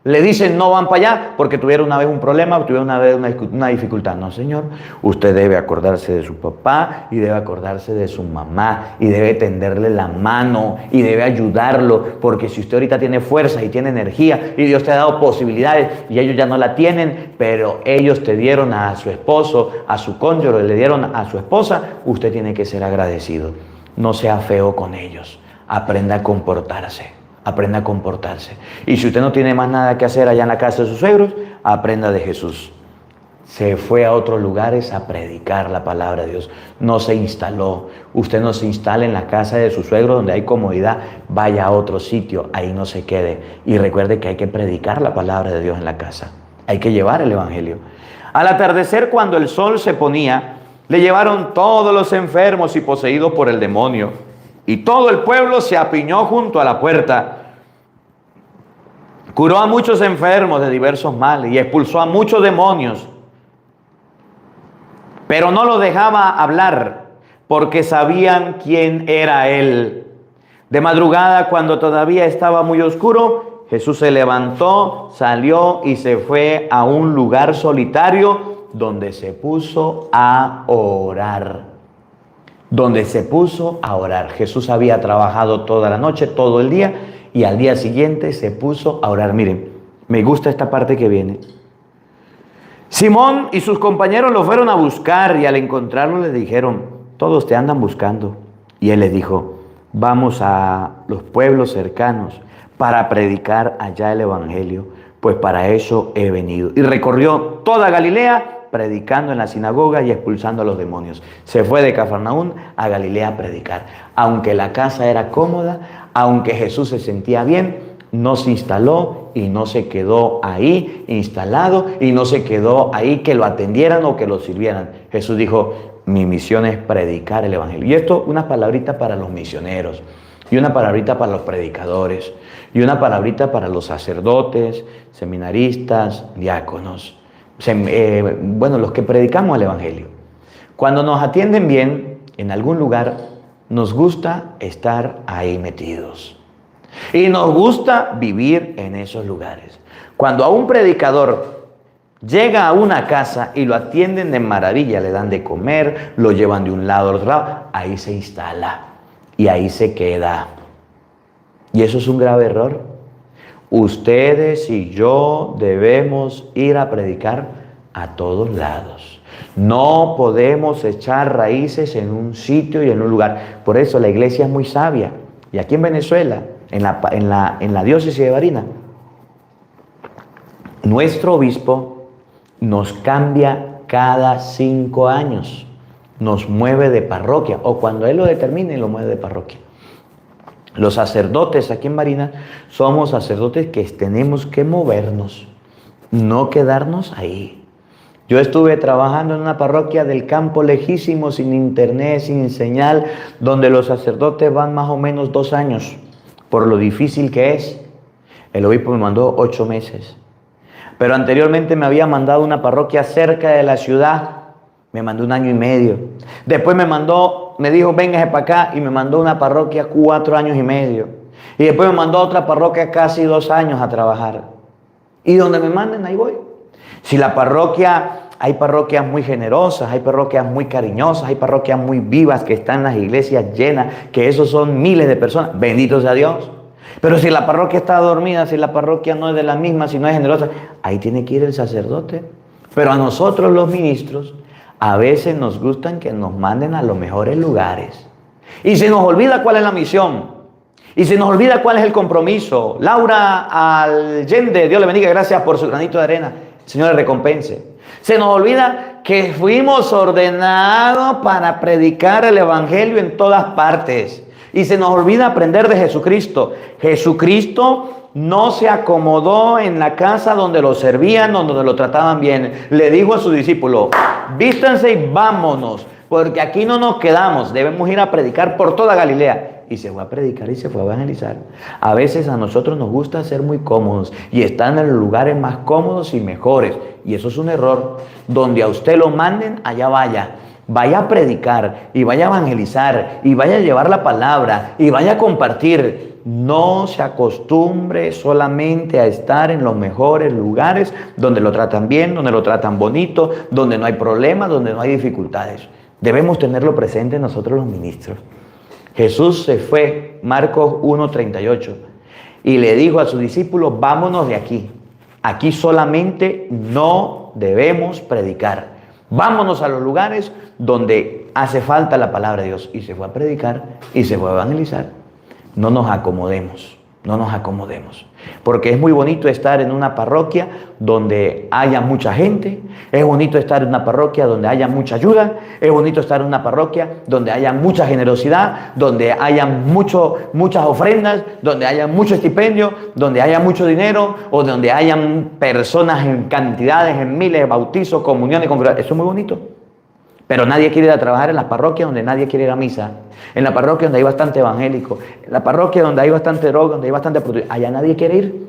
le dicen no van para allá porque tuvieron una vez un problema, tuvieron una vez una dificultad. No, señor. Usted debe acordarse de su papá y debe acordarse de su mamá y debe tenderle la mano y debe ayudarlo, porque si usted ahorita tiene fuerza y tiene energía y Dios te ha dado posibilidades y ellos ya no la tienen, pero ellos te dieron a su esposo, a su cónyuge, le dieron a su esposa, usted tiene que ser agradecido. No sea feo con ellos. Aprenda a comportarse, aprenda a comportarse. Y si usted no tiene más nada que hacer allá en la casa de sus suegros, aprenda de Jesús. Se fue a otros lugares a predicar la palabra de Dios. No se instaló. Usted no se instale en la casa de su suegro donde hay comodidad. Vaya a otro sitio, ahí no se quede. Y recuerde que hay que predicar la palabra de Dios en la casa. Hay que llevar el evangelio. Al atardecer, cuando el sol se ponía, le llevaron todos los enfermos y poseídos por el demonio. Y todo el pueblo se apiñó junto a la puerta. Curó a muchos enfermos de diversos males y expulsó a muchos demonios. Pero no lo dejaba hablar porque sabían quién era él. De madrugada, cuando todavía estaba muy oscuro, Jesús se levantó, salió y se fue a un lugar solitario donde se puso a orar. Donde se puso a orar. Jesús había trabajado toda la noche, todo el día, y al día siguiente se puso a orar. Miren, me gusta esta parte que viene. Simón y sus compañeros lo fueron a buscar y al encontrarlo le dijeron: todos te andan buscando. Y él les dijo: vamos a los pueblos cercanos para predicar allá el evangelio, pues para eso he venido. Y recorrió toda Galilea, predicando en la sinagoga y expulsando a los demonios. Se fue de Cafarnaún a Galilea a predicar. Aunque la casa era cómoda, aunque Jesús se sentía bien, no se instaló y no se quedó ahí instalado y no se quedó ahí que lo atendieran o que lo sirvieran. Jesús dijo: mi misión es predicar el evangelio. Y esto, una palabrita para los misioneros, y una palabrita para los predicadores, y una palabrita para los sacerdotes, seminaristas, diáconos. Los que predicamos el evangelio. Cuando nos atienden bien en algún lugar, nos gusta estar ahí metidos. Y nos gusta vivir en esos lugares. Cuando a un predicador Llega a una casa y lo atienden de maravilla, le dan de comer, lo llevan de un lado al otro lado, ahí se instala y ahí se queda. Y eso es un grave error. Ustedes y yo debemos ir a predicar a todos lados. No podemos echar raíces en un sitio y en un lugar. Por eso la iglesia es muy sabia. Y aquí en Venezuela, en la diócesis de Barinas, nuestro obispo nos cambia cada 5 años. Nos mueve de parroquia, o cuando él lo determine, lo mueve de parroquia. Los sacerdotes aquí en Barinas somos sacerdotes que tenemos que movernos, no quedarnos ahí. Yo estuve trabajando en una parroquia del campo lejísimo, sin internet, sin señal, donde los sacerdotes van más o menos 2 años, por lo difícil que es. El obispo me mandó 8 meses. Pero anteriormente me había mandado una parroquia cerca de la ciudad, me mandó 1 año y medio. Después me dijo, véngase para acá, y me mandó una parroquia 4 años y medio. Y después me mandó a otra parroquia casi 2 años a trabajar. Y donde me manden, ahí voy. Si la parroquia, hay parroquias muy generosas, hay parroquias muy cariñosas, hay parroquias muy vivas que están las iglesias llenas, que esos son miles de personas, bendito sea Dios. Pero si la parroquia está dormida, si la parroquia no es de la misma, si no es generosa, ahí tiene que ir el sacerdote. Pero a nosotros los ministros, a veces nos gustan que nos manden a los mejores lugares. Y se nos olvida cuál es la misión. Y se nos olvida cuál es el compromiso. Laura Allende, Dios le bendiga, gracias por su granito de arena. El Señor le recompense. Se nos olvida que fuimos ordenados para predicar el evangelio en todas partes. Y se nos olvida aprender de Jesucristo. Jesucristo no se acomodó en la casa donde lo servían, donde lo trataban bien. Le dijo a sus discípulos, vístanse y vámonos, porque aquí no nos quedamos. Debemos ir a predicar por toda Galilea. Y se fue a predicar y se fue a evangelizar. A veces a nosotros nos gusta ser muy cómodos y estar en los lugares más cómodos y mejores. Y eso es un error. Donde a usted lo manden, allá vaya. Vaya a predicar y vaya a evangelizar y vaya a llevar la palabra y vaya a compartir. No se acostumbre solamente a estar en los mejores lugares donde lo tratan bien, donde lo tratan bonito, donde no hay problemas, donde no hay dificultades. Debemos tenerlo presente nosotros los ministros. Jesús se fue, Marcos 1:38, y le dijo a sus discípulos, vámonos de aquí. Aquí solamente no debemos predicar. Vámonos a los lugares donde hace falta la palabra de Dios. Y se fue a predicar y se fue a evangelizar. No nos acomodemos, no nos acomodemos. Porque es muy bonito estar en una parroquia donde haya mucha gente. Es bonito estar en una parroquia donde haya mucha ayuda. Es bonito estar en una parroquia donde haya mucha generosidad, donde haya muchas ofrendas, donde haya mucho estipendio, donde haya mucho dinero, o donde hayan personas en cantidades, en miles, bautizos, comuniones, congregaciones. Eso es muy bonito. Pero nadie quiere ir a trabajar en las parroquias donde nadie quiere ir a misa. En la parroquia donde hay bastante evangélico. En la parroquia donde hay bastante droga, donde hay bastante prostitución. Allá nadie quiere ir.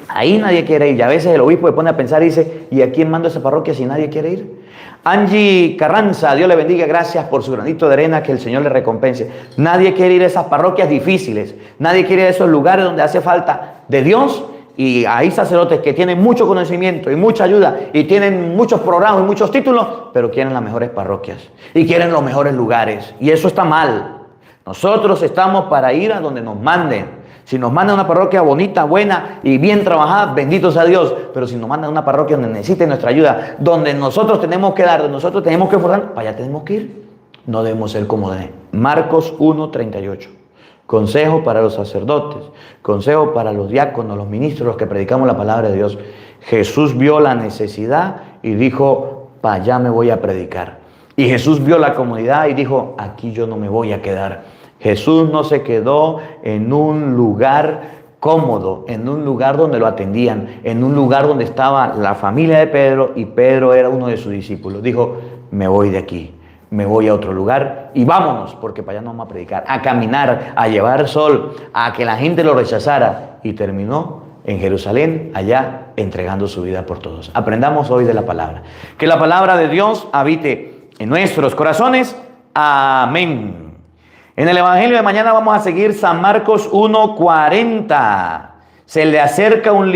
Ahí nadie quiere ir. Y a veces el obispo se pone a pensar y dice, ¿y a quién mando esa parroquia si nadie quiere ir? Angie Carranza, Dios le bendiga, gracias por su granito de arena, que el Señor le recompense. Nadie quiere ir a esas parroquias difíciles. Nadie quiere ir a esos lugares donde hace falta de Dios. Y hay sacerdotes que tienen mucho conocimiento y mucha ayuda y tienen muchos programas y muchos títulos, pero quieren las mejores parroquias y quieren los mejores lugares. Y eso está mal. Nosotros estamos para ir a donde nos manden. Si nos mandan a una parroquia bonita, buena y bien trabajada, bendito sea Dios. Pero si nos mandan a una parroquia donde necesiten nuestra ayuda, donde nosotros tenemos que dar, donde nosotros tenemos que esforzar, para allá tenemos que ir. No debemos ser como de Marcos 1:38. Consejo para los sacerdotes, consejo para los diáconos, los ministros, los que predicamos la palabra de Dios. Jesús vio la necesidad y dijo, para allá me voy a predicar. Y Jesús vio la comunidad y dijo, aquí yo no me voy a quedar. Jesús no se quedó en un lugar cómodo, en un lugar donde lo atendían, en un lugar donde estaba la familia de Pedro y Pedro era uno de sus discípulos. Dijo, me voy de aquí. Me voy a otro lugar y vámonos, porque para allá no vamos a predicar, a caminar, a llevar sol, a que la gente lo rechazara. Y terminó en Jerusalén, allá entregando su vida por todos. Aprendamos hoy de la palabra. Que la palabra de Dios habite en nuestros corazones. Amén. En el Evangelio de mañana vamos a seguir San Marcos 1:40. Se le acerca un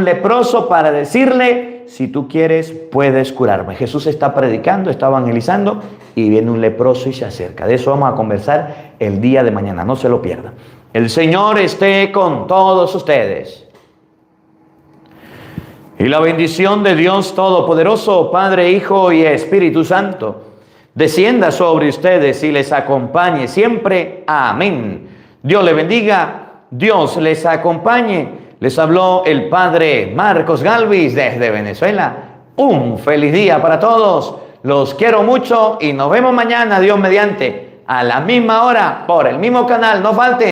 leproso para decirle, si tú quieres, puedes curarme. Jesús está predicando, está evangelizando y viene un leproso y se acerca. De eso vamos a conversar el día de mañana, no se lo pierdan. El Señor esté con todos ustedes. Y la bendición de Dios Todopoderoso, Padre, Hijo y Espíritu Santo, descienda sobre ustedes y les acompañe siempre. Amén. Dios les bendiga, Dios les acompañe. Les habló el Padre Marcos Galvis desde Venezuela. Un feliz día para todos. Los quiero mucho y nos vemos mañana, Dios mediante, a la misma hora, por el mismo canal. No falte.